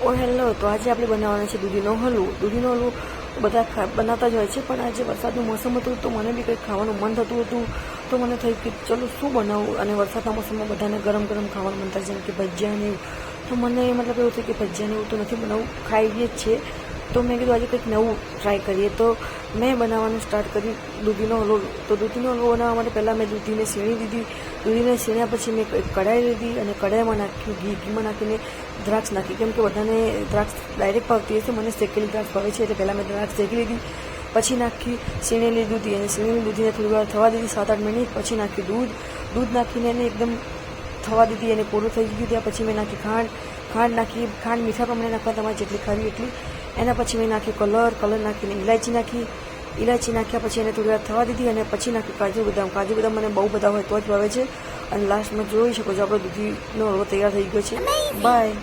ઓ hello, તો આજે આપણે બનાવવાનો છે દૂધીનો હલવો. દૂધીનો હલવો બધા બનાવતા જ હોય છે, પણ આજે વરસાદનું મોસમ હતું તો મને બી કંઈક ખાવાનું મન થતું હતું. તો મને થયું કે ચલો શું બનાવું, અને વરસાદના મોસમમાં બધાને ગરમ ગરમ ખાવાનું મન થાય, જેમ કે ભજીયા ને એવું. તો મને મતલબ એવું થયું કે ભજીયા ને એવું તો નથી બનાવવું, ખાઈએ જ છે. તો મેં કીધું આજે કંઈક નવું ટ્રાય કરીએ. તો મેં બનાવવાનું સ્ટાર્ટ કર્યું દૂધીનો હલવો. તો દૂધીનો હલવો બનાવવા માટે પહેલાં મેં દૂધીને સીણી દીધી. દૂધીને સીણ્યા પછી મેં કઢાઈ લીધી અને કઢાઈમાં નાખ્યું ઘીમાં નાખીને દ્રાક્ષ નાખી. કેમ કે બધાને દ્રાક્ષ ડાયરેક્ટ ભાવતી હશે, મને શેકેલી દ્રાક્ષ ભાવે છે, એટલે પહેલાં મેં દ્રાક્ષ શેકી લીધી. પછી નાખી સીણેલી દૂધી, અને સીણેલી દૂધીને થોડી વાર થવા દીધી, 7-8 મિનિટ. પછી નાખ્યું દૂધ નાખીને એને એકદમ થવા દીધી, અને પૂરું થઈ ગયું. ત્યાં પછી મેં નાખી ખાંડ નાખી. ખાંડ મીઠા પ્રમાણે નાખવા, તમારે જેટલી ખાવી એટલી. એના પછી મેં નાખ્યું કલર નાખીને ઇલાયચી નાખ્યા. પછી એને થોડી વાર થવા દીધી, અને પછી નાખ્યું કાજુ બદામ મને બહુ બધા હોય તો જ ભાવે છે. અને લાસ્ટમાં જોઈ શકો છો આપણો દૂધીનો હલવો તૈયાર થઈ ગયો છે. બાય.